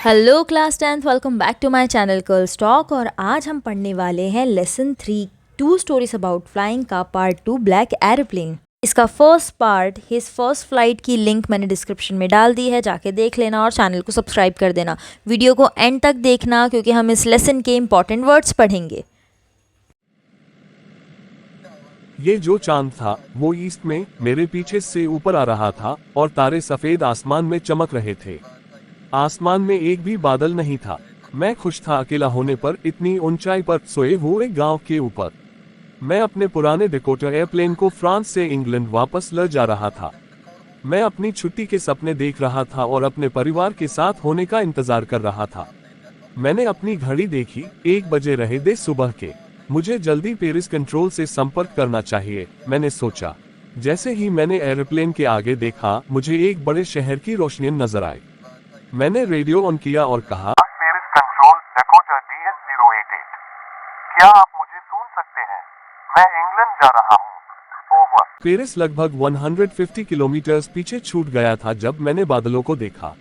Hello class 10th, welcome back to my channel girls talk. और आज हम पढ़ने वाले हैं lesson 3 two stories about flying का पार्ट 2 ब्लैक एरोप्लेन। इसका first part his first flight की लिंक मैंने डिस्क्रिप्शन में डाल दी है, जाके देख लेना और चैनल को सब्सक्राइब कर देना। वीडियो को एंड तक देखना क्योंकि हम इस लेसन के इंपॉर्टेंट वर्ड्स पढ़ेंगे। ये जो चांद था वो ईस्ट में मेरे पीछे से ऊपर आ रहा था और तारे सफेद आसमान में चमक रहे थे। आसमान में एक भी बादल नहीं था। मैं खुश था अकेला होने पर, इतनी ऊंचाई पर सोए हुए गांव के ऊपर। मैं अपने पुराने डेकोटा एयरप्लेन को फ्रांस से इंग्लैंड वापस ले जा रहा था। मैं अपनी छुट्टी के सपने देख रहा था और अपने परिवार के साथ होने का इंतजार कर रहा था। मैंने अपनी घड़ी देखी, 1 बजे रहे थे सुबह के। मुझे जल्दी पेरिस कंट्रोल से संपर्क करना चाहिए, मैंने सोचा। जैसे ही मैंने एयरप्लेन के आगे देखा, मुझे एक बड़े शहर की रोशनी नजर आई। मैंने रेडियो ऑन किया और कहा, पेरिस कंट्रोल, डकोटा DS-088। क्या आप मुझे सुन सकते हैं? मैं इंग्लैंड जा रहा हूँ। ओवर। पेरिस लगभग 150 किलोमीटर पीछे छूट गया था जब मैंने बादलों को देखा।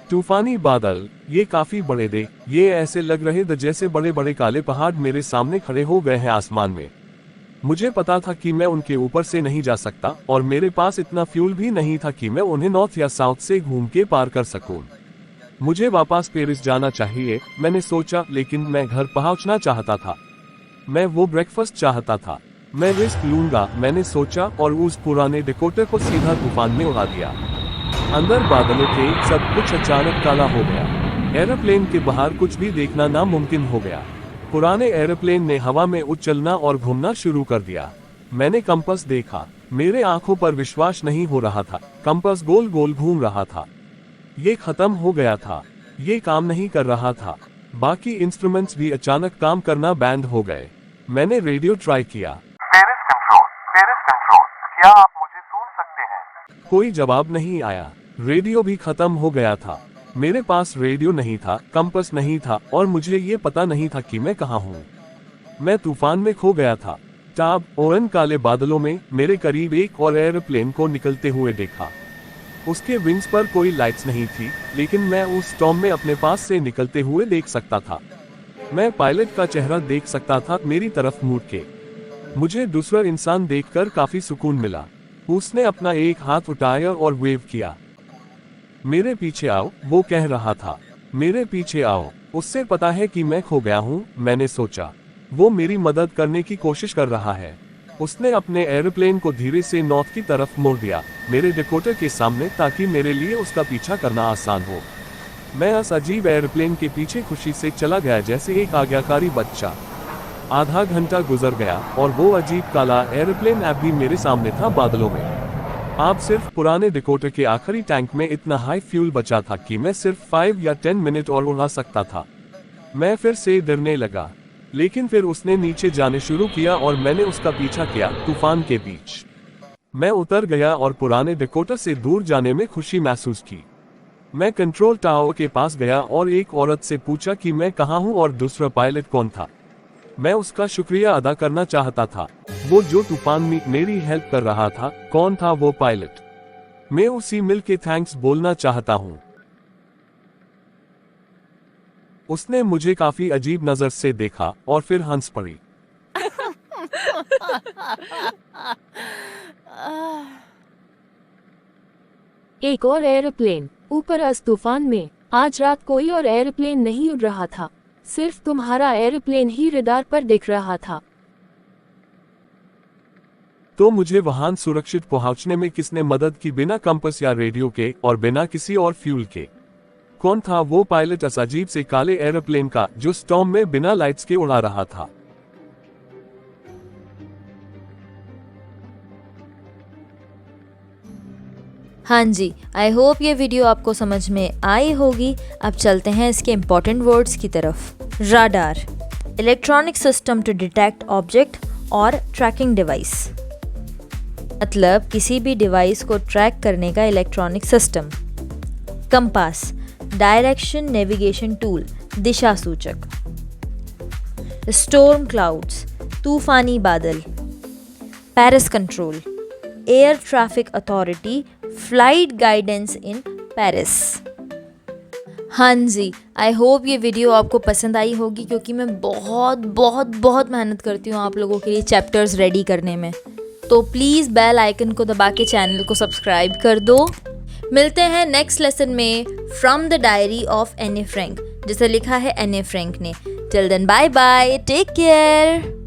तूफानी बादल, ये काफी बड़े थे। ये ऐसे लग रहे थे जैसे बड़े बड़े काले पहाड़ मेरे सामने खड़े हो गए हैं आसमान में। मुझे पता था कि मैं उनके ऊपर से नहीं जा सकता और मेरे पास इतना फ्यूल भी नहीं था कि मैं उन्हें नॉर्थ या साउथ से घूम के पार कर सकूं। मुझे वापस पेरिस जाना चाहिए, मैंने सोचा, लेकिन मैं घर पहुंचना चाहता था। मैं वो ब्रेकफास्ट चाहता था। मैं रिस्क लूंगा, मैंने सोचा, और उस पुराने डेकोटा को सीधा तूफान में उड़ा दिया। अंदर बादलों के सब कुछ अचानक काला हो गया। एरोप्लेन के बाहर कुछ भी देखना नामुमकिन हो गया। पुराने एरोप्लेन ने हवा में उछलना और घूमना शुरू कर दिया। मैंने कंपास देखा, मेरे आंखों पर विश्वास नहीं हो रहा था। कंपास गोल गोल घूम रहा था। ये खत्म हो गया था। ये काम नहीं कर रहा था। बाकी इंस्ट्रूमेंट्स भी अचानक काम करना बैंड हो गए। मैंने रेडियो ट्राई किया। पेरिस कंट्रोल, क्या आप मुझे सुन सकते हैं? कोई जवाब नहीं आया। रेडियो भी खत्म हो गया था। मेरे पास रेडियो नहीं था, कंपास नहीं था, और मुझे ये पता नहीं था कि मैं कहाँ हूँ। मैं तूफान में खो गया था। टाब और काले बादलों में मेरे करीब एक और एयरप्लेन को निकलते हुए देखा। उसके विंग्स पर कोई लाइट्स नहीं थी, लेकिन मैं उस स्टॉर्म में अपने पास से निकलते हुए देख सकता था। मैं पायलट का चेहरा देख सकता था मेरी तरफ मुड़ के। मुझे दूसरा इंसान देखकर काफी सुकून मिला। उसने अपना एक हाथ उठाया और वेव किया। मेरे पीछे आओ, वो कह रहा था। मेरे पीछे आओ, उससे पता है कि मैं खो गया हूँ, मैंने सोचा। वो मेरी मदद करने की कोशिश कर रहा है। उसने अपने एरोप्लेन को धीरे से नॉर्थ की तरफ मोड़ दिया, मेरे डेकोटा के सामने, ताकि मेरे लिए उसका पीछा करना आसान हो। मैं उस अजीब एरोप्लेन के पीछे खुशी से चला गया जैसे एक आज्ञाकारी बच्चा। आधा घंटा गुजर गया और वो अजीब काला एरोप्लेन अब भी मेरे सामने था बादलों में। अब सिर्फ पुराने डेकोटा के आखिरी टैंक में इतना हाई फ्यूल बचा था कि मैं सिर्फ 5 या 10 मिनट और उड़ा सकता था। मैं फिर से डरने लगा, लेकिन फिर उसने नीचे जाने शुरू किया और मैंने उसका पीछा किया तूफान के बीच। मैं उतर गया और पुराने डेकोटा से दूर जाने में खुशी महसूस की। मैं कंट्रोल टावर के पास गया और एक औरत से पूछा कि मैं कहाँ हूँ और दूसरा पायलट कौन था। मैं उसका शुक्रिया अदा करना चाहता था, वो जो तूफान में मेरी हेल्प कर रहा था। कौन था वो पायलट? मैं उसी मिल के थैंक्स बोलना चाहता हूँ। उसने मुझे काफी अजीब नजर से देखा और फिर हंस पड़ी। एक और एरोप्लेन ऊपर अस तूफान में। आज रात कोई और एरोप्लेन नहीं उड़ रहा था, सिर्फ तुम्हारा एरोप्लेन ही रडार पर दिख रहा था। तो मुझे वहां सुरक्षित पहुंचने में किसने मदद की, बिना कंपास या रेडियो के और बिना किसी और फ्यूल के? कौन था वो पायलट उस अजीब से काले एरोप्लेन का जो स्टॉर्म में बिना लाइट्स के उड़ा रहा था? हाँ जी, आई होप ये वीडियो आपको समझ में आई होगी। अब चलते हैं इसके इंपॉर्टेंट वर्ड्स की तरफ। Radar, electronic system to detect object और ट्रैकिंग डिवाइस, मतलब किसी भी डिवाइस को ट्रैक करने का electronic system. Compass, direction navigation tool, दिशा सूचक। स्टॉर्म क्लाउड्स, तूफानी बादल। Paris control, air traffic authority, flight guidance in Paris. हाँ जी, आई होप ये वीडियो आपको पसंद आई होगी क्योंकि मैं बहुत बहुत बहुत मेहनत करती हूँ आप लोगों के लिए चैप्टर्स रेडी करने में। तो प्लीज़ बेल आइकन को दबा के चैनल को सब्सक्राइब कर दो। मिलते हैं नेक्स्ट लेसन में from the diary of Anne Frank, जिसे लिखा है एनी फ्रैंक ने। Till then bye bye, take care.